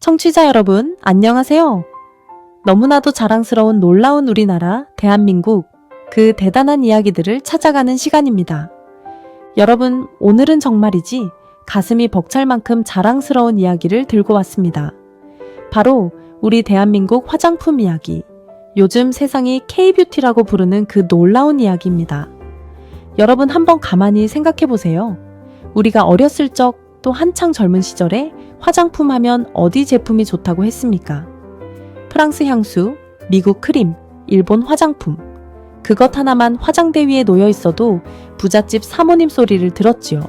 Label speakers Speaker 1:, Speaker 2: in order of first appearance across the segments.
Speaker 1: 청취자 여러분, 안녕하세요. 너무나도 자랑스러운 놀라운 우리나라, 대한민국, 그 대단한 이야기들을 찾아가는 시간입니다. 여러분, 오늘은 정말이지 가슴이 벅찰 만큼 자랑스러운 이야기를 들고 왔습니다. 바로 우리 대한민국 화장품 이야기, 요즘 세상이 K-뷰티라고 부르는 그 놀라운 이야기입니다. 여러분 한번 가만히 생각해 보세요. 우리가 어렸을 적 또 한창 젊은 시절에 화장품 하면 어디 제품이 좋다고 했습니까? 프랑스 향수, 미국 크림, 일본 화장품. 그것 하나만 화장대 위에 놓여 있어도 부잣집 사모님 소리를 들었지요.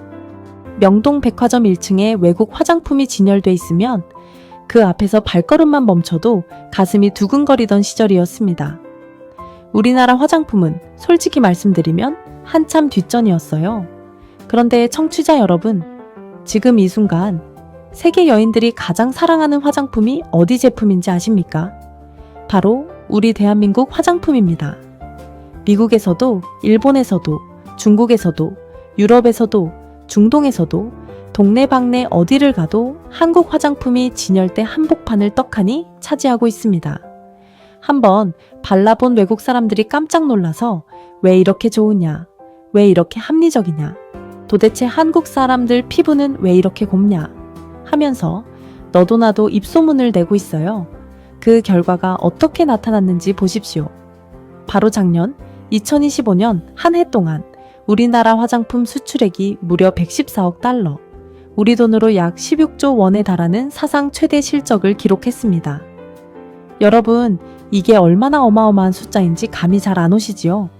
Speaker 1: 명동 백화점 1층에 외국 화장품이 진열돼 있으면 그 앞에서 발걸음만 멈춰도 가슴이 두근거리던 시절이었습니다. 우리나라 화장품은 솔직히 말씀드리면 한참 뒷전이었어요. 그런데 청취자 여러분, 지금 이 순간 세계 여인들이 가장 사랑하는 화장품이 어디 제품인지 아십니까? 바로 우리 대한민국 화장품입니다. 미국에서도, 일본에서도, 중국에서도, 유럽에서도, 중동에서도 동네방네 어디를 가도 한국 화장품이 진열대 한복판을 떡하니 차지하고 있습니다. 한번 발라본 외국 사람들이 깜짝 놀라서 왜 이렇게 좋으냐? 왜 이렇게 합리적이냐? 도대체 한국 사람들 피부는 왜 이렇게 곱냐? 하면서 너도 나도 입소문을 내고 있어요. 그 결과가 어떻게 나타났는지 보십시오. 바로 작년 2025년 한 해 동안 우리나라 화장품 수출액이 무려 114억 달러, 우리 돈으로 약 16조 원에 달하는 사상 최대 실적을 기록했습니다. 여러분, 이게 얼마나 어마어마한 숫자인지 감이 잘 안 오시지요?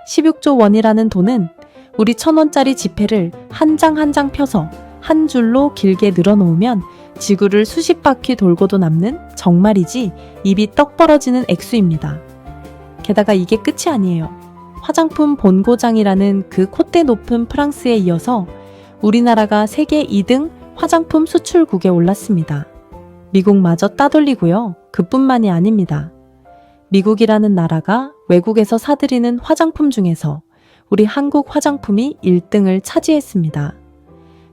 Speaker 1: 16조 원이라는 돈은 우리 1,000원짜리 지폐를 한 장 한 장 펴서 한 줄로 길게 늘어놓으면 지구를 수십 바퀴 돌고도 남는 정말이지 입이 떡 벌어지는 액수입니다. 게다가 이게 끝이 아니에요. 화장품 본고장이라는 그 콧대 높은 프랑스에 이어서 우리나라가 세계 2등 화장품 수출국에 올랐습니다. 미국마저 따돌리고요. 그뿐만이 아닙니다. 미국이라는 나라가 외국에서 사들이는 화장품 중에서 우리 한국 화장품이 1등을 차지했습니다.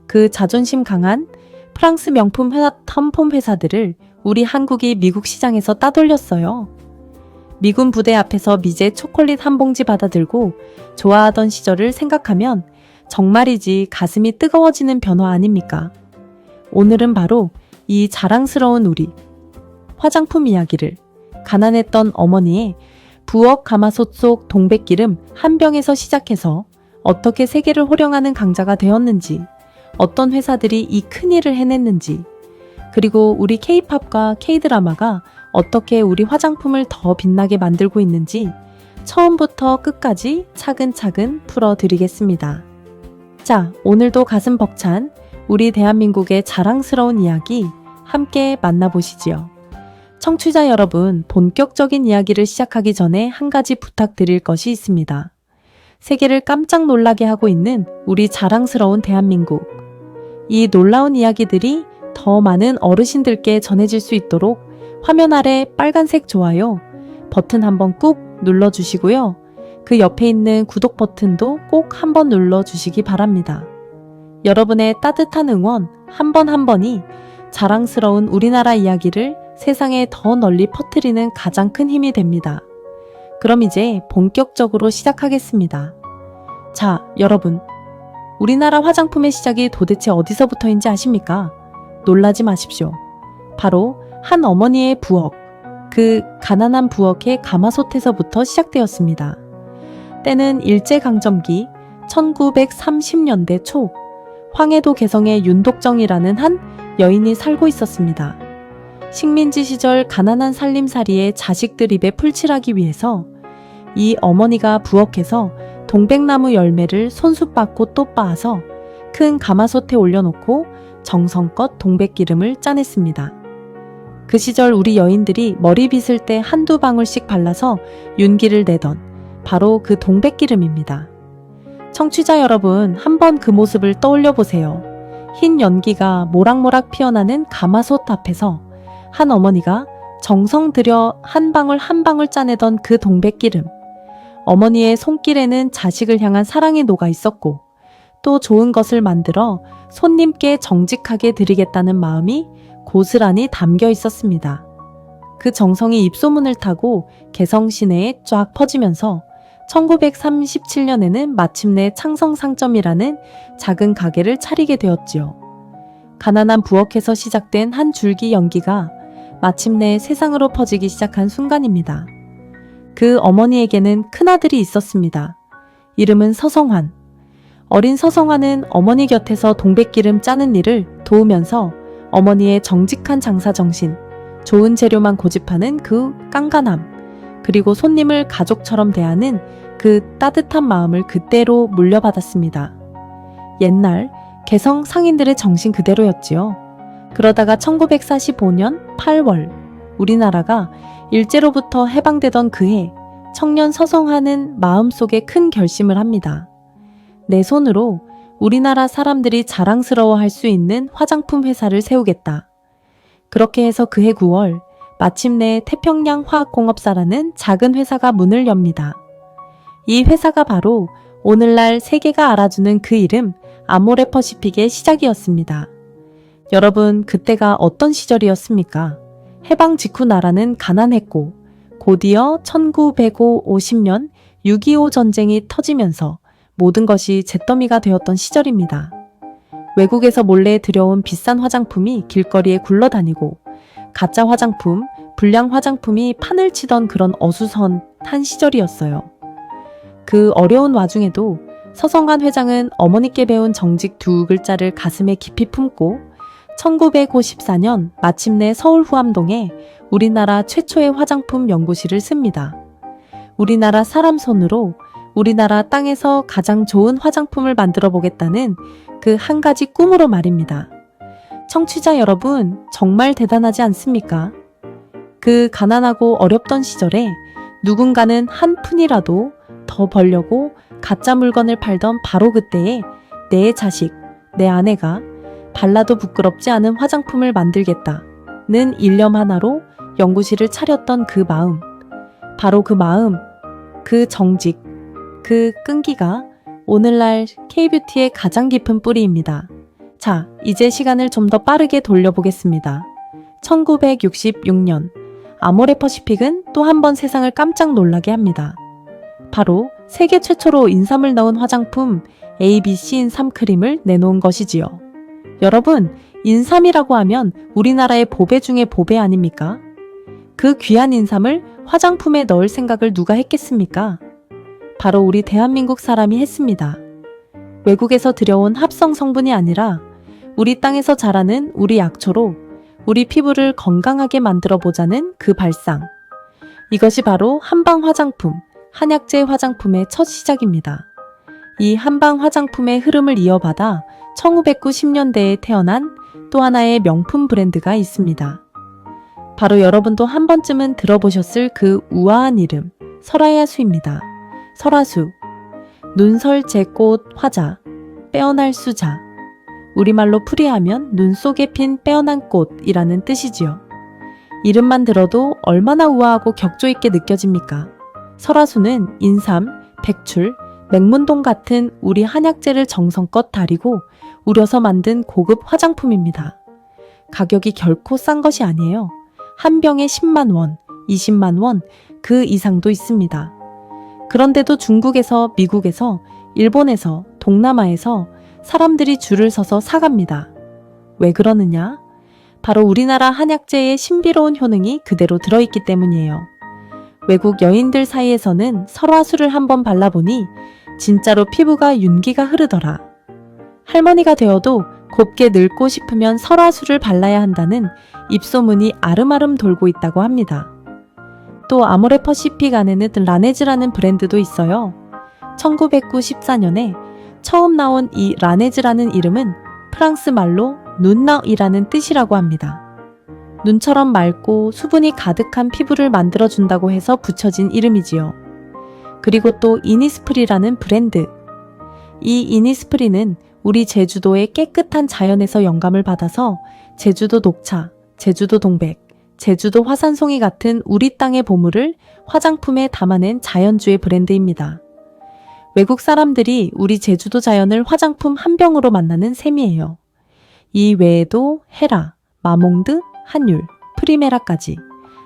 Speaker 1: 그 자존심 강한 프랑스 명품 펌폼 회사들을 우리 한국이 미국 시장에서 따돌렸어요. 미군 부대 앞에서 미제 초콜릿 한 봉지 받아들고 좋아하던 시절을 생각하면 정말이지 가슴이 뜨거워지는 변화 아닙니까? 오늘은 바로 이 자랑스러운 우리 화장품 이야기를 가난했던 어머니의 부엌 가마솥 속 동백기름 한 병에서 시작해서 어떻게 세계를 호령하는 강자가 되었는지, 어떤 회사들이 이 큰일을 해냈는지, 그리고 우리 K-팝과 K-드라마가 어떻게 우리 화장품을 더 빛나게 만들고 있는지 처음부터 끝까지 차근차근 풀어드리겠습니다. 자, 오늘도 가슴 벅찬 우리 대한민국의 자랑스러운 이야기 함께 만나보시지요. 청취자 여러분, 본격적인 이야기를 시작하기 전에 한 가지 부탁드릴 것이 있습니다. 세계를 깜짝 놀라게 하고 있는 우리 자랑스러운 대한민국. 이 놀라운 이야기들이 더 많은 어르신들께 전해질 수 있도록 화면 아래 빨간색 좋아요 버튼 한번 꾹 눌러주시고요. 그 옆에 있는 구독 버튼도 꼭 한번 눌러주시기 바랍니다. 여러분의 따뜻한 응원 한 번 한 번이 자랑스러운 우리나라 이야기를 세상에 더 널리 퍼뜨리는 가장 큰 힘이 됩니다. 그럼 이제 본격적으로 시작하겠습니다. 자, 여러분. 우리나라 화장품의 시작이 도대체 어디서부터인지 아십니까? 놀라지 마십시오. 바로 한 어머니의 부엌, 그 가난한 부엌의 가마솥에서부터 시작되었습니다. 때는 일제강점기 1930년대 초, 황해도 개성의 윤독정이라는 한 여인이 살고 있었습니다. 식민지 시절 가난한 살림살이에 자식들 입에 풀칠하기 위해서 이 어머니가 부엌에서 동백나무 열매를 손수 빻고 또 빻아서 큰 가마솥에 올려놓고 정성껏 동백기름을 짜냈습니다. 그 시절 우리 여인들이 머리 빗을 때 한두 방울씩 발라서 윤기를 내던 바로 그 동백기름입니다. 청취자 여러분, 한번 그 모습을 떠올려 보세요. 흰 연기가 모락모락 피어나는 가마솥 앞에서 한 어머니가 정성 들여 한 방울 한 방울 짜내던 그 동백기름. 어머니의 손길에는 자식을 향한 사랑이 녹아 있었고 또 좋은 것을 만들어 손님께 정직하게 드리겠다는 마음이 고스란히 담겨 있었습니다. 그 정성이 입소문을 타고 개성 시내에 쫙 퍼지면서 1937년에는 마침내 창성상점이라는 작은 가게를 차리게 되었지요. 가난한 부엌에서 시작된 한 줄기 연기가 마침내 세상으로 퍼지기 시작한 순간입니다. 그 어머니에게는 큰아들이 있었습니다. 이름은 서성환. 어린 서성환은 어머니 곁에서 동백기름 짜는 일을 도우면서 어머니의 정직한 장사 정신, 좋은 재료만 고집하는 그 깐깐함, 그리고 손님을 가족처럼 대하는 그 따뜻한 마음을 그대로 물려받았습니다. 옛날 개성 상인들의 정신 그대로였지요. 그러다가 1945년 8월 우리나라가 일제로부터 해방되던 그해 청년 서성환은 마음속에 큰 결심을 합니다. 내 손으로 우리나라 사람들이 자랑스러워할 수 있는 화장품 회사를 세우겠다. 그렇게 해서 그해 9월 마침내 태평양 화학공업사라는 작은 회사가 문을 엽니다. 이 회사가 바로 오늘날 세계가 알아주는 그 이름 아모레퍼시픽의 시작이었습니다. 여러분, 그때가 어떤 시절이었습니까? 해방 직후 나라는 가난했고 곧이어 1950년 6.25 전쟁이 터지면서 모든 것이 잿더미가 되었던 시절입니다. 외국에서 몰래 들여온 비싼 화장품이 길거리에 굴러다니고 가짜 화장품, 불량 화장품이 판을 치던 그런 어수선한 시절이었어요. 그 어려운 와중에도 서성환 회장은 어머니께 배운 정직 두 글자를 가슴에 깊이 품고 1954년 마침내 서울 후암동에 우리나라 최초의 화장품 연구실을 씁니다. 우리나라 사람 손으로 우리나라 땅에서 가장 좋은 화장품을 만들어 보겠다는 그 한 가지 꿈으로 말입니다. 청취자 여러분, 정말 대단하지 않습니까? 그 가난하고 어렵던 시절에 누군가는 한 푼이라도 더 벌려고 가짜 물건을 팔던 바로 그때에 내 자식, 내 아내가 발라도 부끄럽지 않은 화장품을 만들겠다는 일념 하나로 연구실을 차렸던 그 마음, 바로 그 마음, 그 정직, 그 끈기가 오늘날 K뷰티의 가장 깊은 뿌리입니다. 자, 이제 시간을 좀 더 빠르게 돌려보겠습니다. 1966년 아모레퍼시픽은 또 한 번 세상을 깜짝 놀라게 합니다. 바로 세계 최초로 인삼을 넣은 화장품 ABC 인삼 크림을 내놓은 것이지요. 여러분, 인삼이라고 하면 우리나라의 보배 중의 보배 아닙니까? 그 귀한 인삼을 화장품에 넣을 생각을 누가 했겠습니까? 바로 우리 대한민국 사람이 했습니다. 외국에서 들여온 합성 성분이 아니라 우리 땅에서 자라는 우리 약초로 우리 피부를 건강하게 만들어 보자는 그 발상. 이것이 바로 한방 화장품, 한약재 화장품의 첫 시작입니다. 이 한방 화장품의 흐름을 이어받아 1990년대에 태어난 또 하나의 명품 브랜드가 있습니다. 바로 여러분도 한 번쯤은 들어보셨을 그 우아한 이름, 설화야수입니다. 설화수, 눈설 제꽃 화자, 빼어날 수자. 우리말로 풀이하면 눈 속에 핀 빼어난 꽃이라는 뜻이지요. 이름만 들어도 얼마나 우아하고 격조 있게 느껴집니까? 설화수는 인삼, 백출, 맹문동 같은 우리 한약재를 정성껏 다리고 우려서 만든 고급 화장품입니다. 가격이 결코 싼 것이 아니에요. 한 병에 10만 원, 20만 원, 그 이상도 있습니다. 그런데도 중국에서, 미국에서, 일본에서, 동남아에서 사람들이 줄을 서서 사갑니다. 왜 그러느냐? 바로 우리나라 한약재의 신비로운 효능이 그대로 들어있기 때문이에요. 외국 여인들 사이에서는 설화수를 한번 발라보니 진짜로 피부가 윤기가 흐르더라. 할머니가 되어도 곱게 늙고 싶으면 설화수를 발라야 한다는 입소문이 아름아름 돌고 있다고 합니다. 또 아모레퍼시픽 안에는 라네즈라는 브랜드도 있어요. 1994년에 처음 나온 이 라네즈라는 이름은 프랑스 말로 눈나이라는 뜻이라고 합니다. 눈처럼 맑고 수분이 가득한 피부를 만들어준다고 해서 붙여진 이름이지요. 그리고 또 이니스프리라는 브랜드. 이 이니스프리는 우리 제주도의 깨끗한 자연에서 영감을 받아서 제주도 녹차, 제주도 동백, 제주도 화산송이 같은 우리 땅의 보물을 화장품에 담아낸 자연주의 브랜드입니다. 외국 사람들이 우리 제주도 자연을 화장품 한 병으로 만나는 셈이에요. 이 외에도 헤라, 마몽드, 한율, 프리메라까지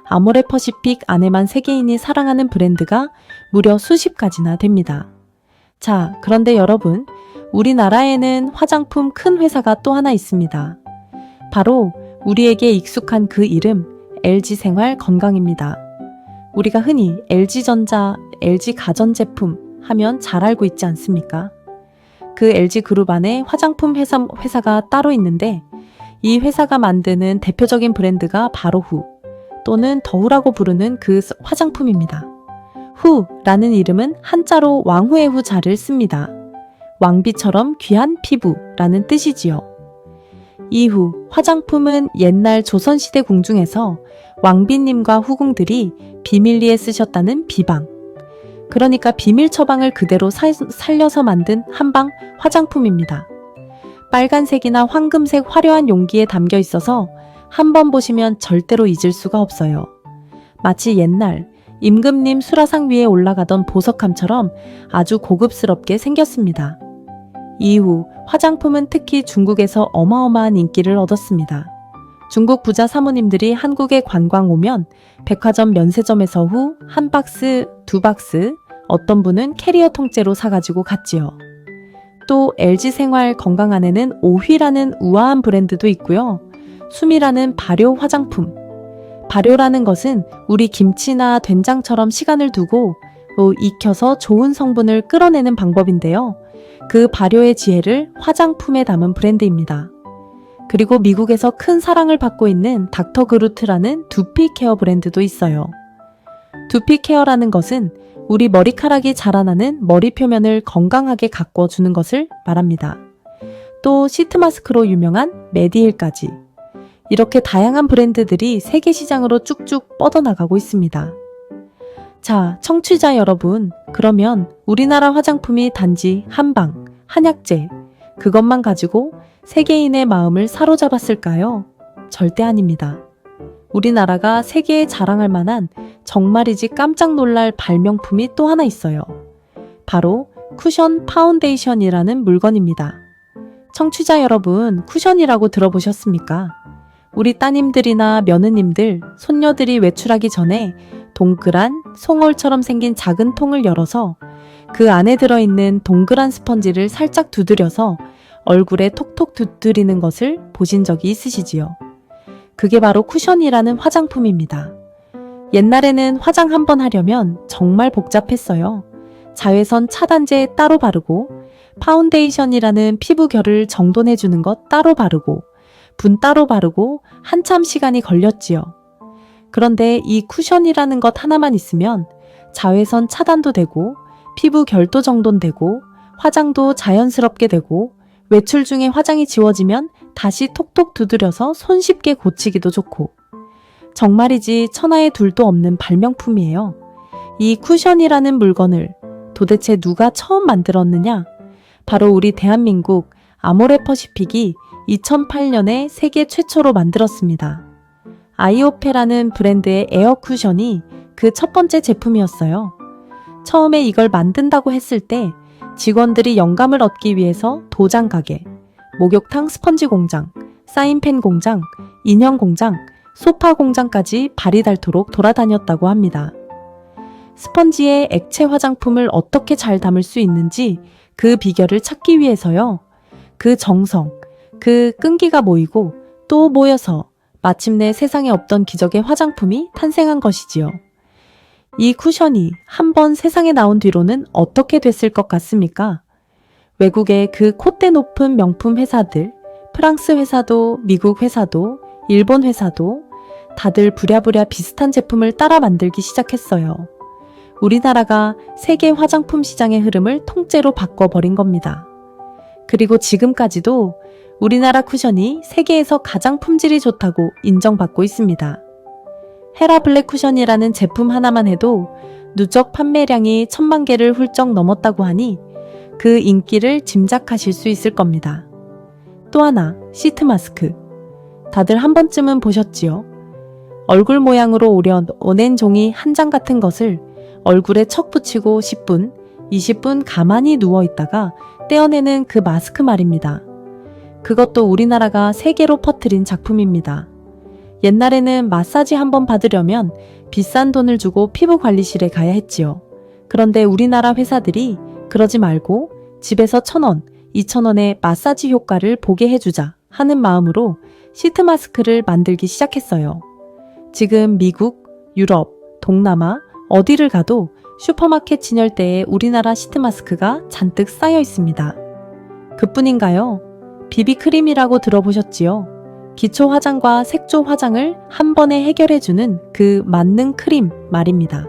Speaker 1: 아모레퍼시픽 안에만 세계인이 사랑하는 브랜드가 무려 수십 가지나 됩니다. 자, 그런데 여러분, 우리나라에는 화장품 큰 회사가 또 하나 있습니다. 바로 우리에게 익숙한 그 이름, LG생활건강입니다. 우리가 흔히 LG전자, LG가전제품 하면 잘 알고 있지 않습니까? 그 LG그룹 안에 화장품 회사가 따로 있는데 이 회사가 만드는 대표적인 브랜드가 바로 후 또는 더후라고 부르는 그 화장품입니다. 후라는 이름은 한자로 왕후의 후자를 씁니다. 왕비처럼 귀한 피부라는 뜻이지요. 이후 화장품은 옛날 조선시대 궁중에서 왕비님과 후궁들이 비밀리에 쓰셨다는 비방. 그러니까 비밀 처방을 그대로 살려서 만든 한방 화장품입니다. 빨간색이나 황금색 화려한 용기에 담겨 있어서 한번 보시면 절대로 잊을 수가 없어요. 마치 옛날 임금님 수라상 위에 올라가던 보석함처럼 아주 고급스럽게 생겼습니다. 이후 화장품은 특히 중국에서 어마어마한 인기를 얻었습니다. 중국 부자 사모님들이 한국에 관광 오면 백화점 면세점에서 후 한 박스, 두 박스, 어떤 분은 캐리어 통째로 사가지고 갔지요. 또 LG생활 건강 안에는 오휘라는 우아한 브랜드도 있고요. 수미라는 발효 화장품. 발효라는 것은 우리 김치나 된장처럼 시간을 두고 익혀서 좋은 성분을 끌어내는 방법인데요. 그 발효의 지혜를 화장품에 담은 브랜드입니다. 그리고 미국에서 큰 사랑을 받고 있는 닥터 그루트라는 두피 케어 브랜드도 있어요. 두피 케어라는 것은 우리 머리카락이 자라나는 머리 표면을 건강하게 가꿔주는 것을 말합니다. 또 시트 마스크로 유명한 메디힐까지. 이렇게 다양한 브랜드들이 세계 시장으로 쭉쭉 뻗어나가고 있습니다. 자, 청취자 여러분, 그러면 우리나라 화장품이 단지 한방, 한약재, 그것만 가지고 세계인의 마음을 사로잡았을까요? 절대 아닙니다. 우리나라가 세계에 자랑할 만한 정말이지 깜짝 놀랄 발명품이 또 하나 있어요. 바로 쿠션 파운데이션이라는 물건입니다. 청취자 여러분, 쿠션이라고 들어보셨습니까? 우리 따님들이나 며느님들, 손녀들이 외출하기 전에 동그란 송골처럼 생긴 작은 통을 열어서 그 안에 들어있는 동그란 스펀지를 살짝 두드려서 얼굴에 톡톡 두드리는 것을 보신 적이 있으시지요? 그게 바로 쿠션이라는 화장품입니다. 옛날에는 화장 한 번 하려면 정말 복잡했어요. 자외선 차단제 따로 바르고 파운데이션이라는 피부 결을 정돈해주는 것 따로 바르고 분 따로 바르고 한참 시간이 걸렸지요. 그런데 이 쿠션이라는 것 하나만 있으면 자외선 차단도 되고 피부 결도 정돈되고 화장도 자연스럽게 되고 외출 중에 화장이 지워지면 다시 톡톡 두드려서 손쉽게 고치기도 좋고 정말이지 천하에 둘도 없는 발명품이에요. 이 쿠션이라는 물건을 도대체 누가 처음 만들었느냐? 바로 우리 대한민국 아모레퍼시픽이 2008년에 세계 최초로 만들었습니다. 아이오페라는 브랜드의 에어 쿠션이 그 첫 번째 제품이었어요. 처음에 이걸 만든다고 했을 때 직원들이 영감을 얻기 위해서 도장 가게, 목욕탕 스펀지 공장, 사인펜 공장, 인형 공장, 소파 공장까지 발이 닳도록 돌아다녔다고 합니다. 스펀지에 액체 화장품을 어떻게 잘 담을 수 있는지 그 비결을 찾기 위해서요. 그 정성, 그 끈기가 모이고 또 모여서 마침내 세상에 없던 기적의 화장품이 탄생한 것이지요. 이 쿠션이 한번 세상에 나온 뒤로는 어떻게 됐을 것 같습니까? 외국의 그 콧대 높은 명품 회사들, 프랑스 회사도, 미국 회사도, 일본 회사도 다들 부랴부랴 비슷한 제품을 따라 만들기 시작했어요. 우리나라가 세계 화장품 시장의 흐름을 통째로 바꿔버린 겁니다. 그리고 지금까지도 우리나라 쿠션이 세계에서 가장 품질이 좋다고 인정받고 있습니다. 헤라 블랙 쿠션이라는 제품 하나만 해도 누적 판매량이 1000만 개를 훌쩍 넘었다고 하니 그 인기를 짐작하실 수 있을 겁니다. 또 하나, 시트 마스크. 다들 한 번쯤은 보셨지요? 얼굴 모양으로 오랜 종이 한 장 같은 것을 얼굴에 척 붙이고 10분, 20분 가만히 누워 있다가 떼어내는 그 마스크 말입니다. 그것도 우리나라가 세계로 퍼뜨린 작품입니다. 옛날에는 마사지 한번 받으려면 비싼 돈을 주고 피부관리실에 가야 했지요. 그런데 우리나라 회사들이 그러지 말고 집에서 1,000원, 2,000원의 마사지 효과를 보게 해주자 하는 마음으로 시트 마스크를 만들기 시작했어요. 지금 미국, 유럽, 동남아 어디를 가도 슈퍼마켓 진열대에 우리나라 시트 마스크가 잔뜩 쌓여 있습니다. 그뿐인가요? 비비크림이라고 들어보셨지요? 기초 화장과 색조 화장을 한 번에 해결해주는 그 만능 크림 말입니다.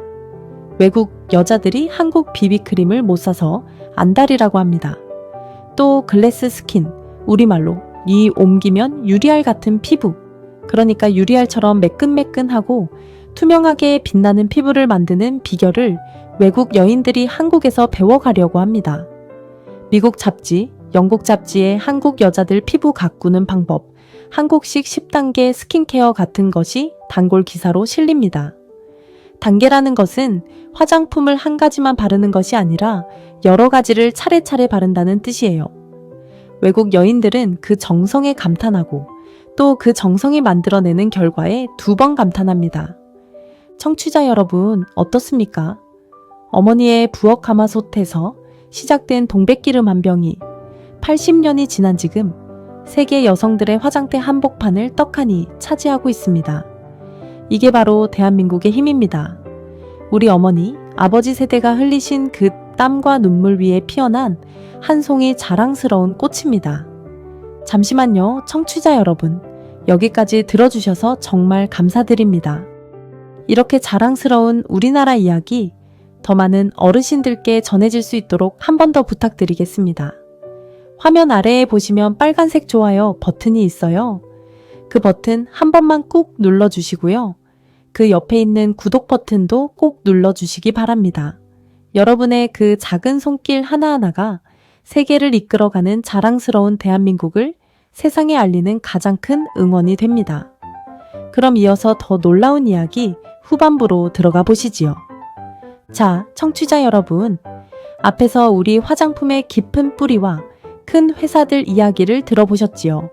Speaker 1: 외국 여자들이 한국 비비크림을 못 사서 안달이라고 합니다. 또 글래스 스킨, 우리말로 이 옮기면 유리알 같은 피부, 그러니까 유리알처럼 매끈매끈하고 투명하게 빛나는 피부를 만드는 비결을 외국 여인들이 한국에서 배워가려고 합니다. 미국 잡지, 영국 잡지에 한국 여자들 피부 가꾸는 방법, 한국식 10단계 스킨케어 같은 것이 단골 기사로 실립니다. 단계라는 것은 화장품을 한 가지만 바르는 것이 아니라 여러 가지를 차례차례 바른다는 뜻이에요. 외국 여인들은 그 정성에 감탄하고 또 그 정성이 만들어내는 결과에 2번 감탄합니다. 청취자 여러분 어떻습니까? 어머니의 부엌 가마솥에서 시작된 동백기름 한 병이 80년이 지난 지금 세계 여성들의 화장대 한복판을 떡하니 차지하고 있습니다. 이게 바로 대한민국의 힘입니다. 우리 어머니, 아버지 세대가 흘리신 그 땀과 눈물 위에 피어난 한 송이 자랑스러운 꽃입니다. 잠시만요, 청취자 여러분. 여기까지 들어주셔서 정말 감사드립니다. 이렇게 자랑스러운 우리나라 이야기 더 많은 어르신들께 전해질 수 있도록 한 번 더 부탁드리겠습니다. 화면 아래에 보시면 빨간색 좋아요 버튼이 있어요. 그 버튼 한 번만 꾹 눌러주시고요. 그 옆에 있는 구독 버튼도 꼭 눌러주시기 바랍니다. 여러분의 그 작은 손길 하나하나가 세계를 이끌어가는 자랑스러운 대한민국을 세상에 알리는 가장 큰 응원이 됩니다. 그럼 이어서 더 놀라운 이야기 후반부로 들어가 보시지요. 자, 청취자 여러분, 앞에서 우리 화장품의 깊은 뿌리와 큰 회사들 이야기를 들어보셨지요.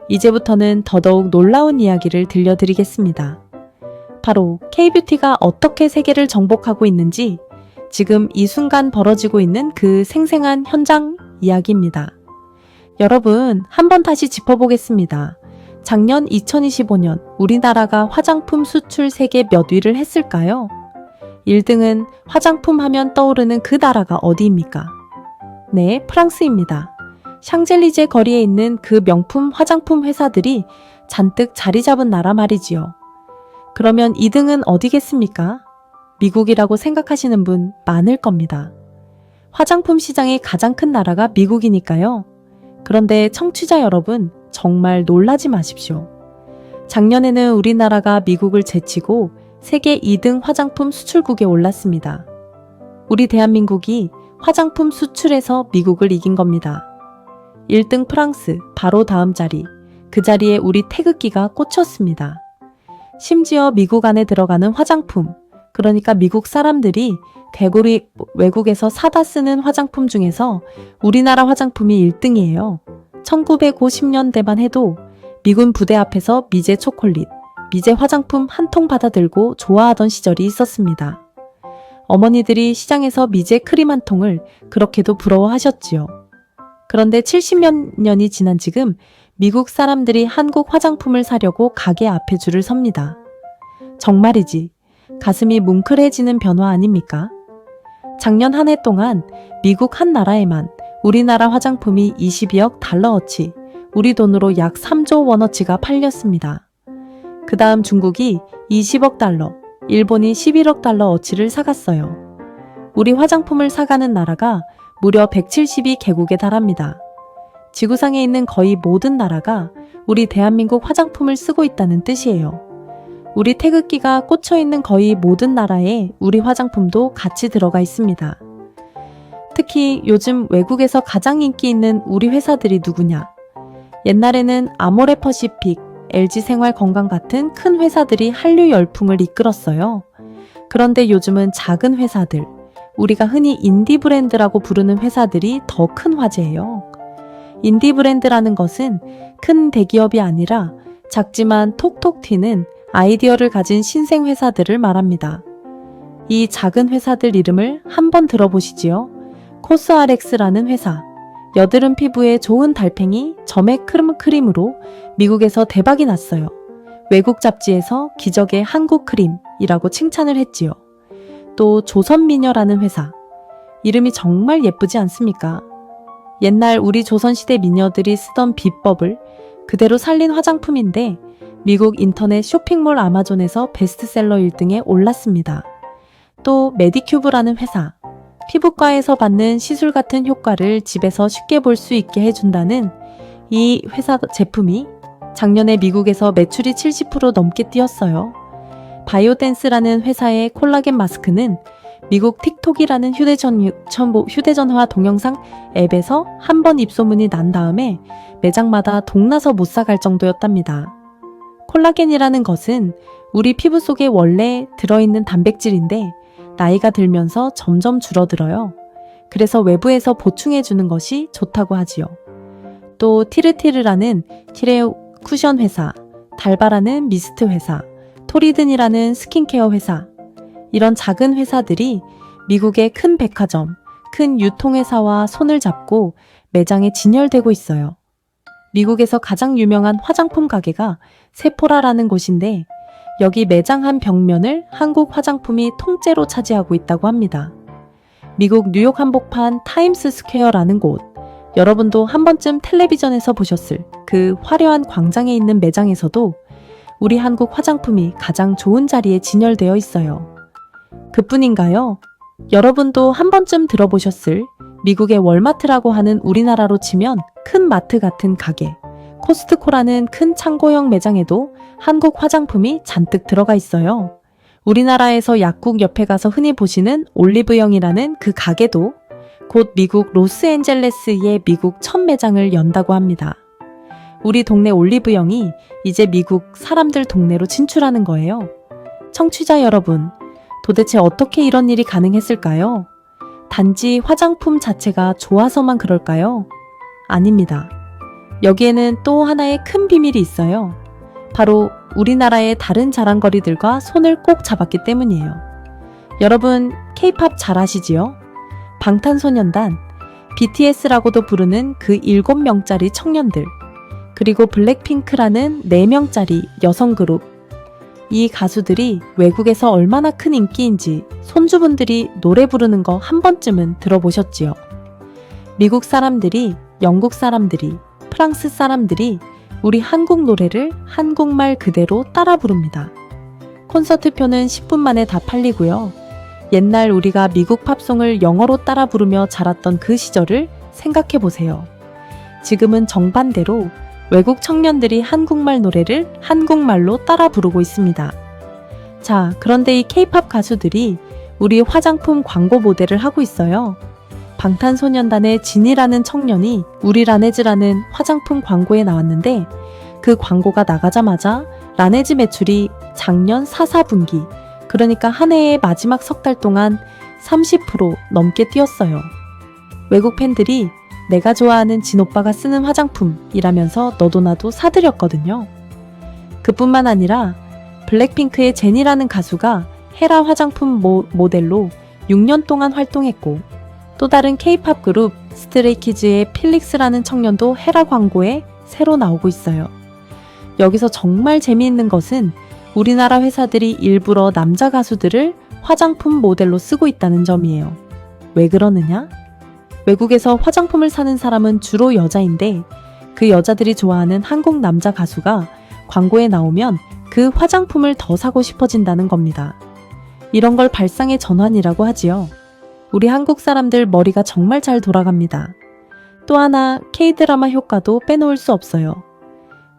Speaker 1: 이제부터는 더더욱 놀라운 이야기를 들려드리겠습니다. 바로 K-뷰티가 어떻게 세계를 정복하고 있는지 지금 이 순간 벌어지고 있는 그 생생한 현장 이야기입니다. 여러분, 한번 다시 짚어보겠습니다. 작년 2025년 우리나라가 화장품 수출 세계 몇 위를 했을까요? 1등은 화장품 하면 떠오르는 그 나라가 어디입니까? 네, 프랑스입니다. 샹젤리제 거리에 있는 그 명품 화장품 회사들이 잔뜩 자리 잡은 나라 말이지요. 그러면 2등은 어디겠습니까? 미국이라고 생각하시는 분 많을 겁니다. 화장품 시장이 가장 큰 나라가 미국이니까요. 그런데 청취자 여러분, 정말 놀라지 마십시오. 작년에는 우리나라가 미국을 제치고 세계 2등 화장품 수출국에 올랐습니다. 우리 대한민국이 화장품 수출에서 미국을 이긴 겁니다. 1등 프랑스, 바로 다음 자리, 그 자리에 우리 태극기가 꽂혔습니다. 심지어 미국 안에 들어가는 화장품, 그러니까 미국 사람들이 개구리 외국에서 사다 쓰는 화장품 중에서 우리나라 화장품이 1등이에요. 1950년대만 해도 미군 부대 앞에서 미제 초콜릿, 미제 화장품 한 통 받아 들고 좋아하던 시절이 있었습니다. 어머니들이 시장에서 미제 크림 한 통을 그렇게도 부러워하셨지요. 그런데 70몇 년이 지난 지금 미국 사람들이 한국 화장품을 사려고 가게 앞에 줄을 섭니다. 정말이지 가슴이 뭉클해지는 변화 아닙니까? 작년 한 해 동안 미국 한 나라에만 우리나라 화장품이 22억 달러어치, 우리 돈으로 약 3조 원어치가 팔렸습니다. 그 다음 중국이 20억 달러, 일본이 11억 달러어치를 사갔어요. 우리 화장품을 사가는 나라가 무려 172개국에 달합니다. 지구상에 있는 거의 모든 나라가 우리 대한민국 화장품을 쓰고 있다는 뜻이에요. 우리 태극기가 꽂혀있는 거의 모든 나라에 우리 화장품도 같이 들어가 있습니다. 특히 요즘 외국에서 가장 인기 있는 우리 회사들이 누구냐? 옛날에는 아모레퍼시픽, LG생활건강 같은 큰 회사들이 한류 열풍을 이끌었어요. 그런데 요즘은 작은 회사들, 우리가 흔히 인디 브랜드라고 부르는 회사들이 더 큰 화제예요. 인디 브랜드라는 것은 큰 대기업이 아니라 작지만 톡톡 튀는 아이디어를 가진 신생 회사들을 말합니다. 이 작은 회사들 이름을 한번 들어보시지요. 코스RX라는 회사. 여드름 피부에 좋은 달팽이 점액 크림으로 미국에서 대박이 났어요. 외국 잡지에서 기적의 한국 크림이라고 칭찬을 했지요. 또 조선미녀라는 회사. 이름이 정말 예쁘지 않습니까? 옛날 우리 조선시대 미녀들이 쓰던 비법을 그대로 살린 화장품인데 미국 인터넷 쇼핑몰 아마존에서 베스트셀러 1등에 올랐습니다. 또 메디큐브라는 회사. 피부과에서 받는 시술 같은 효과를 집에서 쉽게 볼 수 있게 해준다는 이 회사 제품이 작년에 미국에서 매출이 70% 넘게 뛰었어요. 바이오댄스라는 회사의 콜라겐 마스크는 미국 틱톡이라는 휴대전화 동영상 앱에서 한 번 입소문이 난 다음에 매장마다 동나서 못 사갈 정도였답니다. 콜라겐이라는 것은 우리 피부 속에 원래 들어있는 단백질인데 나이가 들면서 점점 줄어들어요. 그래서 외부에서 보충해주는 것이 좋다고 하지요. 또 티르티르라는 티레 쿠션 회사, 달바라는 미스트 회사, 토리든이라는 스킨케어 회사, 이런 작은 회사들이 미국의 큰 백화점, 큰 유통회사와 손을 잡고 매장에 진열되고 있어요. 미국에서 가장 유명한 화장품 가게가 세포라라는 곳인데 여기 매장 한 벽면을 한국 화장품이 통째로 차지하고 있다고 합니다. 미국 뉴욕 한복판 타임스 스퀘어라는 곳, 여러분도 한 번쯤 텔레비전에서 보셨을 그 화려한 광장에 있는 매장에서도 우리 한국 화장품이 가장 좋은 자리에 진열되어 있어요. 그뿐인가요? 여러분도 한 번쯤 들어보셨을 미국의 월마트라고 하는 우리나라로 치면 큰 마트 같은 가게, 코스트코라는 큰 창고형 매장에도 한국 화장품이 잔뜩 들어가 있어요. 우리나라에서 약국 옆에 가서 흔히 보시는 올리브영이라는 그 가게도 곧 미국 로스앤젤레스의 미국 첫 매장을 연다고 합니다. 우리 동네 올리브영이 이제 미국 사람들 동네로 진출하는 거예요. 청취자 여러분, 도대체 어떻게 이런 일이 가능했을까요? 단지 화장품 자체가 좋아서만 그럴까요? 아닙니다. 여기에는 또 하나의 큰 비밀이 있어요. 바로 우리나라의 다른 자랑거리들과 손을 꼭 잡았기 때문이에요. 여러분, K-팝 잘 아시지요? 방탄소년단, BTS라고도 부르는 그 7명짜리 청년들, 그리고 블랙핑크라는 4명짜리 여성 그룹, 이 가수들이 외국에서 얼마나 큰 인기인지 손주분들이 노래 부르는 거 한 번쯤은 들어보셨지요? 미국 사람들이, 영국 사람들이, 프랑스 사람들이 우리 한국 노래를 한국말 그대로 따라 부릅니다. 콘서트표는 10분 만에 다 팔리고요. 옛날 우리가 미국 팝송을 영어로 따라 부르며 자랐던 그 시절을 생각해 보세요. 지금은 정반대로 외국 청년들이 한국말 노래를 한국말로 따라 부르고 있습니다. 자, 그런데 이 K-팝 가수들이 우리 화장품 광고 모델을 하고 있어요. 방탄소년단의 진이라는 청년이 우리 라네즈라는 화장품 광고에 나왔는데 그 광고가 나가자마자 라네즈 매출이 작년 4분기, 그러니까 한 해의 마지막 석 달 동안 30% 넘게 뛰었어요. 외국 팬들이 내가 좋아하는 진오빠가 쓰는 화장품이라면서 너도 나도 사들였거든요. 그뿐만 아니라 블랙핑크의 제니라는 가수가 헤라 화장품 모델로 6년 동안 활동했고 또 다른 K-팝 그룹 스트레이키즈의 필릭스라는 청년도 헤라 광고에 새로 나오고 있어요. 여기서 정말 재미있는 것은 우리나라 회사들이 일부러 남자 가수들을 화장품 모델로 쓰고 있다는 점이에요. 왜 그러느냐? 외국에서 화장품을 사는 사람은 주로 여자인데 그 여자들이 좋아하는 한국 남자 가수가 광고에 나오면 그 화장품을 더 사고 싶어진다는 겁니다. 이런 걸 발상의 전환이라고 하지요. 우리 한국 사람들 머리가 정말 잘 돌아갑니다. 또 하나 K-드라마 효과도 빼놓을 수 없어요.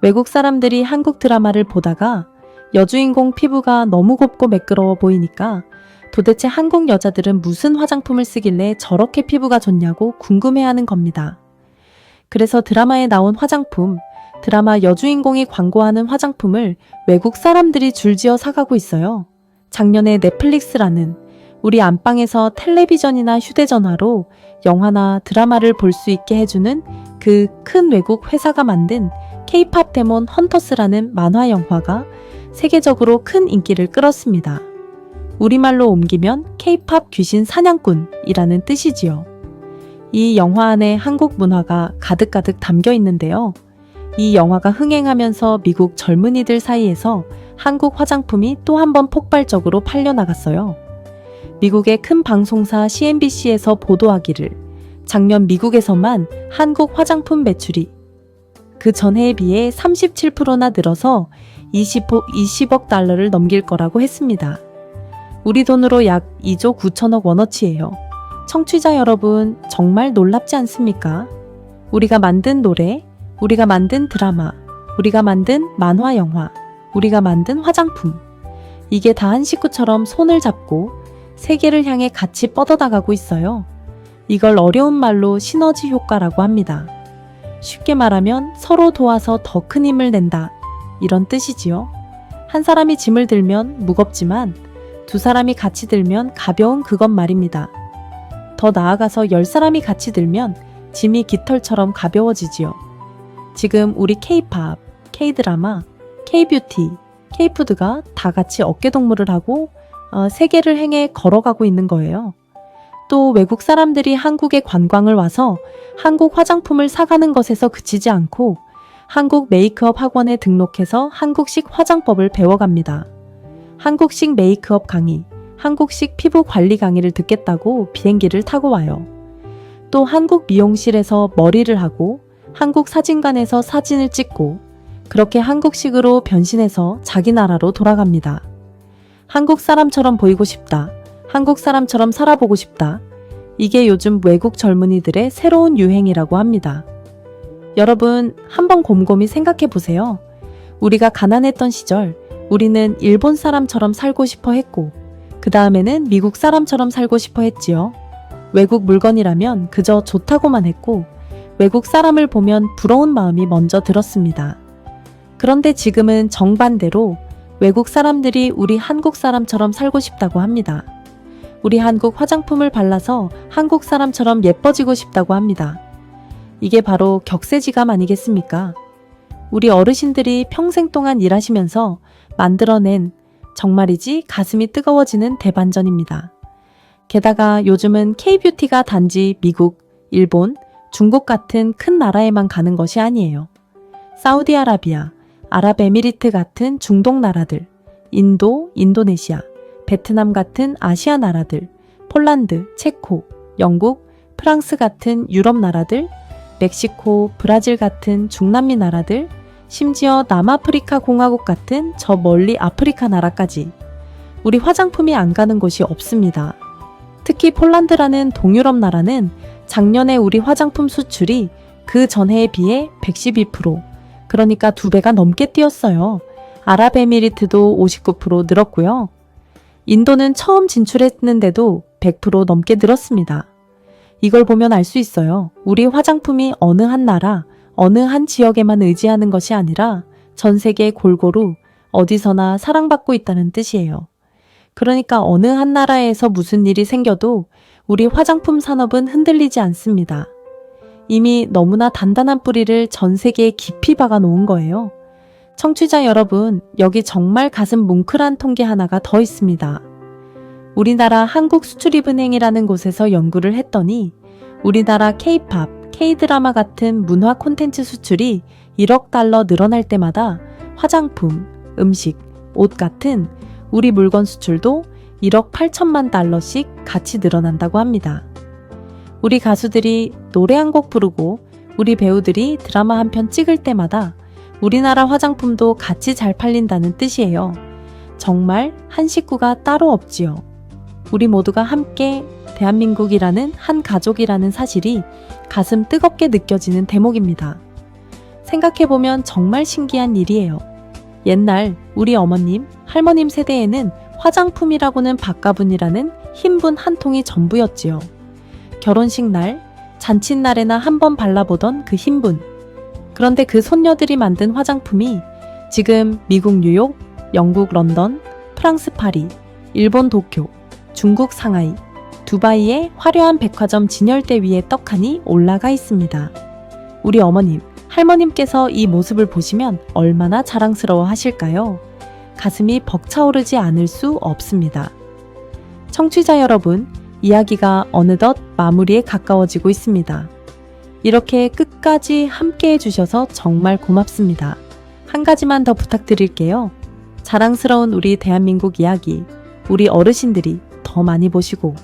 Speaker 1: 외국 사람들이 한국 드라마를 보다가 여주인공 피부가 너무 곱고 매끄러워 보이니까 도대체 한국 여자들은 무슨 화장품을 쓰길래 저렇게 피부가 좋냐고 궁금해하는 겁니다. 그래서 드라마에 나온 화장품, 드라마 여주인공이 광고하는 화장품을 외국 사람들이 줄지어 사가고 있어요. 작년에 넷플릭스라는 우리 안방에서 텔레비전이나 휴대전화로 영화나 드라마를 볼 수 있게 해주는 그 큰 외국 회사가 만든 K-팝 데몬 헌터스라는 만화 영화가 세계적으로 큰 인기를 끌었습니다. 우리말로 옮기면 K-팝 귀신 사냥꾼이라는 뜻이지요. 이 영화 안에 한국 문화가 가득가득 담겨 있는데요. 이 영화가 흥행하면서 미국 젊은이들 사이에서 한국 화장품이 또 한 번 폭발적으로 팔려나갔어요. 미국의 큰 방송사 CNBC에서 보도하기를 작년 미국에서만 한국 화장품 매출이 그 전해에 비해 37%나 늘어서 20억 달러를 넘길 거라고 했습니다. 우리 돈으로 약 2조 9천억 원어치예요. 청취자 여러분, 정말 놀랍지 않습니까? 우리가 만든 노래, 우리가 만든 드라마, 우리가 만든 만화 영화, 우리가 만든 화장품. 이게 다 한 식구처럼 손을 잡고 세계를 향해 같이 뻗어나가고 있어요. 이걸 어려운 말로 시너지 효과라고 합니다. 쉽게 말하면 서로 도와서 더 큰 힘을 낸다. 이런 뜻이지요. 한 사람이 짐을 들면 무겁지만 두 사람이 같이 들면 가벼운 그것 말입니다. 더 나아가서 10사람이 같이 들면 짐이 깃털처럼 가벼워지지요. 지금 우리 K-팝, K-드라마, K-뷰티, K-푸드가 다 같이 어깨동무를 하고 세계를 향해 걸어가고 있는 거예요. 또 외국 사람들이 한국에 관광을 와서 한국 화장품을 사가는 것에서 그치지 않고 한국 메이크업 학원에 등록해서 한국식 화장법을 배워갑니다. 한국식 메이크업 강의, 한국식 피부 관리 강의를 듣겠다고 비행기를 타고 와요. 또 한국 미용실에서 머리를 하고 한국 사진관에서 사진을 찍고 그렇게 한국식으로 변신해서 자기 나라로 돌아갑니다. 한국 사람처럼 보이고 싶다. 한국 사람처럼 살아보고 싶다. 이게 요즘 외국 젊은이들의 새로운 유행이라고 합니다. 여러분, 한번 곰곰이 생각해 보세요. 우리가 가난했던 시절, 우리는 일본 사람처럼 살고 싶어 했고, 그 다음에는 미국 사람처럼 살고 싶어 했지요. 외국 물건이라면 그저 좋다고만 했고, 외국 사람을 보면 부러운 마음이 먼저 들었습니다. 그런데 지금은 정반대로 외국 사람들이 우리 한국 사람처럼 살고 싶다고 합니다. 우리 한국 화장품을 발라서 한국 사람처럼 예뻐지고 싶다고 합니다. 이게 바로 격세지감 아니겠습니까? 우리 어르신들이 평생 동안 일하시면서 만들어낸 정말이지 가슴이 뜨거워지는 대반전입니다. 게다가 요즘은 K-뷰티가 단지 미국, 일본, 중국 같은 큰 나라에만 가는 것이 아니에요. 사우디아라비아, 아랍에미리트 같은 중동 나라들, 인도, 인도네시아, 베트남 같은 아시아 나라들, 폴란드, 체코, 영국, 프랑스 같은 유럽 나라들, 멕시코, 브라질 같은 중남미 나라들, 심지어 남아프리카 공화국 같은 저 멀리 아프리카 나라까지 우리 화장품이 안 가는 곳이 없습니다. 특히 폴란드라는 동유럽 나라는 작년에 우리 화장품 수출이 그 전해에 비해 112%, 그러니까 2배가 넘게 뛰었어요. 아랍에미리트도 59% 늘었고요. 인도는 처음 진출했는데도 100% 넘게 늘었습니다. 이걸 보면 알 수 있어요. 우리 화장품이 어느 한 나라, 어느 한 지역에만 의지하는 것이 아니라 전 세계 골고루 어디서나 사랑받고 있다는 뜻이에요. 그러니까 어느 한 나라에서 무슨 일이 생겨도 우리 화장품 산업은 흔들리지 않습니다. 이미 너무나 단단한 뿌리를 전 세계에 깊이 박아 놓은 거예요. 청취자 여러분, 여기 정말 가슴 뭉클한 통계 하나가 더 있습니다. 우리나라 한국수출입은행이라는 곳에서 연구를 했더니 우리나라 K-팝, K-드라마 같은 문화 콘텐츠 수출이 1억 달러 늘어날 때마다 화장품, 음식, 옷 같은 우리 물건 수출도 1억 8천만 달러씩 같이 늘어난다고 합니다. 우리 가수들이 노래 한 곡 부르고 우리 배우들이 드라마 한 편 찍을 때마다 우리나라 화장품도 같이 잘 팔린다는 뜻이에요. 정말 한 식구가 따로 없지요. 우리 모두가 함께 대한민국이라는 한 가족이라는 사실이 가슴 뜨겁게 느껴지는 대목입니다. 생각해보면 정말 신기한 일이에요. 옛날 우리 어머님, 할머님 세대에는 화장품이라고는 밥가분이라는 흰분 한 통이 전부였지요. 결혼식 날, 잔칫날에나 한번 발라보던 그 흰분. 그런데 그 손녀들이 만든 화장품이 지금 미국 뉴욕, 영국 런던, 프랑스 파리, 일본 도쿄, 중국 상하이, 두바이의 화려한 백화점 진열대 위에 떡하니 올라가 있습니다. 우리 어머님, 할머님께서 이 모습을 보시면 얼마나 자랑스러워 하실까요? 가슴이 벅차오르지 않을 수 없습니다. 청취자 여러분, 이야기가 어느덧 마무리에 가까워지고 있습니다. 이렇게 끝까지 함께 해주셔서 정말 고맙습니다. 한 가지만 더 부탁드릴게요. 자랑스러운 우리 대한민국 이야기, 우리 어르신들이 더 많이 보시고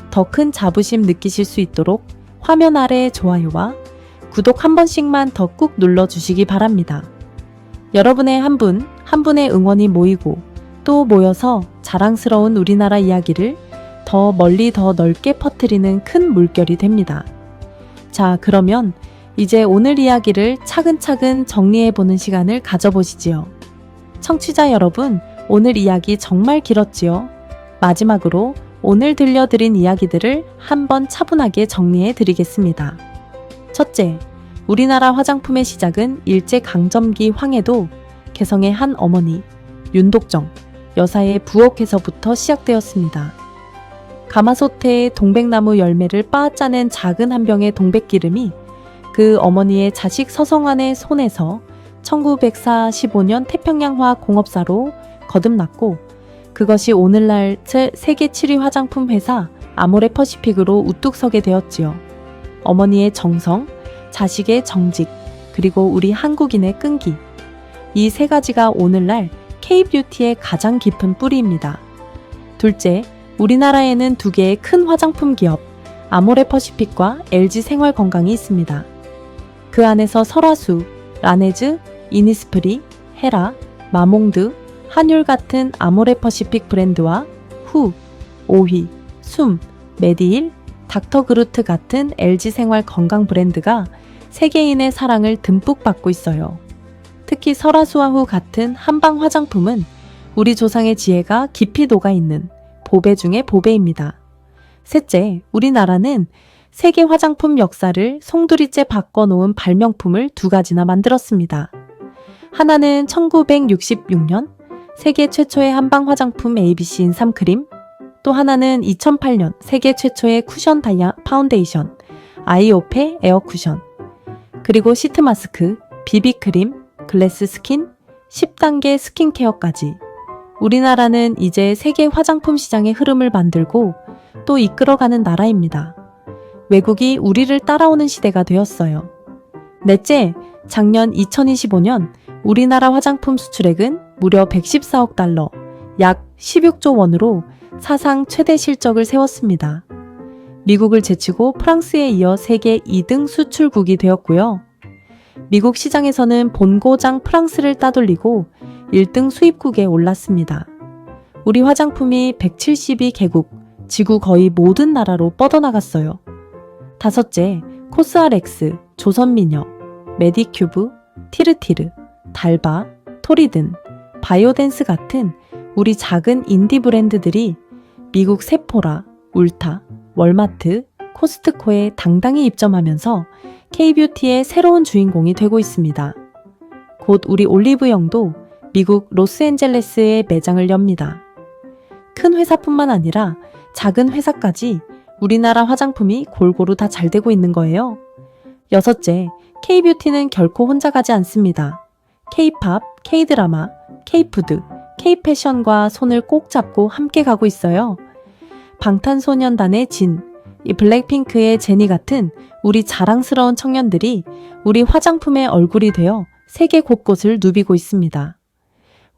Speaker 1: 더 큰 자부심 느끼실 수 있도록 화면 아래 좋아요와 구독 한 번씩만 더 꾹 눌러주시기 바랍니다. 여러분의 한 분, 한 분의 응원이 모이고 또 모여서 자랑스러운 우리나라 이야기를 더 멀리 더 넓게 퍼뜨리는 큰 물결이 됩니다. 자, 그러면 이제 오늘 이야기를 차근차근 정리해보는 시간을 가져보시지요. 청취자 여러분, 오늘 이야기 정말 길었지요? 마지막으로 오늘 들려드린 이야기들을 한번 차분하게 정리해드리겠습니다. 첫째, 우리나라 화장품의 시작은 일제강점기 황해도 개성의 한 어머니, 윤독정 여사의 부엌에서부터 시작되었습니다. 가마솥에 동백나무 열매를 빻아 짜낸 작은 한 병의 동백기름이 그 어머니의 자식 서성환의 손에서 1945년 태평양화 공업사로 거듭났고, 그것이 오늘날 세계 7위 화장품 회사 아모레퍼시픽으로 우뚝 서게 되었지요. 어머니의 정성, 자식의 정직, 그리고 우리 한국인의 끈기. 이 세 가지가 오늘날 K-뷰티의 가장 깊은 뿌리입니다. 둘째, 우리나라에는 두 개의 큰 화장품 기업, 아모레퍼시픽과 LG생활건강이 있습니다. 그 안에서 설화수, 라네즈, 이니스프리, 헤라, 마몽드, 한율 같은 아모레퍼시픽 브랜드와 후, 오휘, 숨, 메디힐, 닥터그루트 같은 LG생활 건강 브랜드가 세계인의 사랑을 듬뿍 받고 있어요. 특히 설화수와 후 같은 한방 화장품은 우리 조상의 지혜가 깊이 녹아있는 보배 중의 보배입니다. 셋째, 우리나라는 세계 화장품 역사를 송두리째 바꿔놓은 발명품을 두 가지나 만들었습니다. 하나는 1966년 세계 최초의 한방 화장품 ABC 인삼크림, 또 하나는 2008년 세계 최초의 쿠션 파운데이션 아이오페 에어 쿠션, 그리고 시트 마스크, 비비크림, 글래스 스킨, 10단계 스킨케어까지. 우리나라는 이제 세계 화장품 시장의 흐름을 만들고 또 이끌어가는 나라입니다. 외국이 우리를 따라오는 시대가 되었어요. 넷째, 작년 2025년 우리나라 화장품 수출액은 무려 114억 달러, 약 16조 원으로 사상 최대 실적을 세웠습니다. 미국을 제치고 프랑스에 이어 세계 2등 수출국이 되었고요. 미국 시장에서는 본고장 프랑스를 따돌리고 1등 수입국에 올랐습니다. 우리 화장품이 172개국, 지구 거의 모든 나라로 뻗어나갔어요. 다섯째, 코스알엑스, 조선미녀, 메디큐브, 티르티르, 달바, 토리든, 바이오댄스 같은 우리 작은 인디 브랜드들이 미국 세포라, 울타, 월마트, 코스트코에 당당히 입점하면서 K-뷰티의 새로운 주인공이 되고 있습니다. 곧 우리 올리브영도 미국 로스앤젤레스에 매장을 엽니다. 큰 회사뿐만 아니라 작은 회사까지 우리나라 화장품이 골고루 다 잘 되고 있는 거예요. 여섯째, K-뷰티는 결코 혼자 가지 않습니다. K-팝, K-드라마, K-푸드, K-패션과 손을 꼭 잡고 함께 가고 있어요. 방탄소년단의 진, 이 블랙핑크의 제니 같은 우리 자랑스러운 청년들이 우리 화장품의 얼굴이 되어 세계 곳곳을 누비고 있습니다.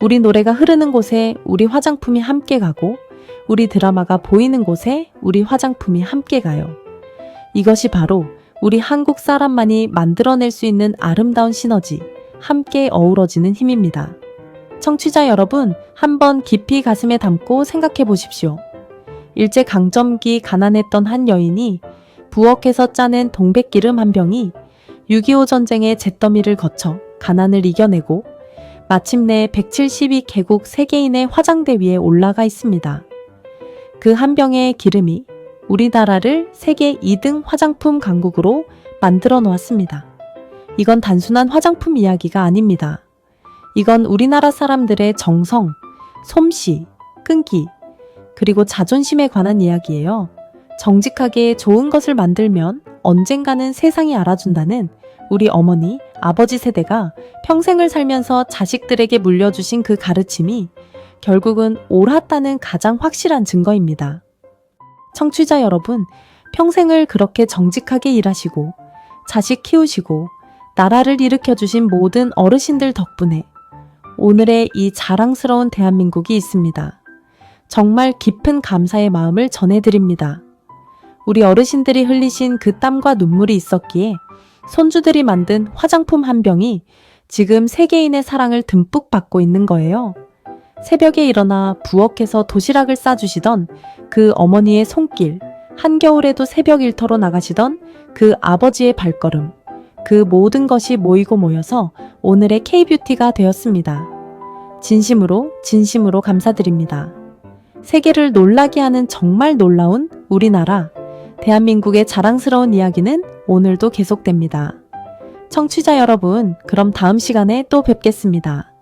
Speaker 1: 우리 노래가 흐르는 곳에 우리 화장품이 함께 가고, 우리 드라마가 보이는 곳에 우리 화장품이 함께 가요. 이것이 바로 우리 한국 사람만이 만들어낼 수 있는 아름다운 시너지, 함께 어우러지는 힘입니다. 청취자 여러분, 한번 깊이 가슴에 담고 생각해 보십시오. 일제강점기 가난했던 한 여인이 부엌에서 짜낸 동백기름 한 병이 6.25 전쟁의 잿더미를 거쳐 가난을 이겨내고 마침내 172개국 세계인의 화장대 위에 올라가 있습니다. 그 한 병의 기름이 우리나라를 세계 2등 화장품 강국으로 만들어 놓았습니다. 이건 단순한 화장품 이야기가 아닙니다. 이건 우리나라 사람들의 정성, 솜씨, 끈기, 그리고 자존심에 관한 이야기예요. 정직하게 좋은 것을 만들면 언젠가는 세상이 알아준다는 우리 어머니, 아버지 세대가 평생을 살면서 자식들에게 물려주신 그 가르침이 결국은 옳았다는 가장 확실한 증거입니다. 청취자 여러분, 평생을 그렇게 정직하게 일하시고 자식 키우시고 나라를 일으켜주신 모든 어르신들 덕분에 오늘의 이 자랑스러운 대한민국이 있습니다. 정말 깊은 감사의 마음을 전해드립니다. 우리 어르신들이 흘리신 그 땀과 눈물이 있었기에 손주들이 만든 화장품 한 병이 지금 세계인의 사랑을 듬뿍 받고 있는 거예요. 새벽에 일어나 부엌에서 도시락을 싸주시던 그 어머니의 손길, 한겨울에도 새벽 일터로 나가시던 그 아버지의 발걸음, 그 모든 것이 모이고 모여서 오늘의 K뷰티가 되었습니다. 진심으로 감사드립니다. 세계를 놀라게 하는 정말 놀라운 우리나라, 대한민국의 자랑스러운 이야기는 오늘도 계속됩니다. 청취자 여러분, 그럼 다음 시간에 또 뵙겠습니다.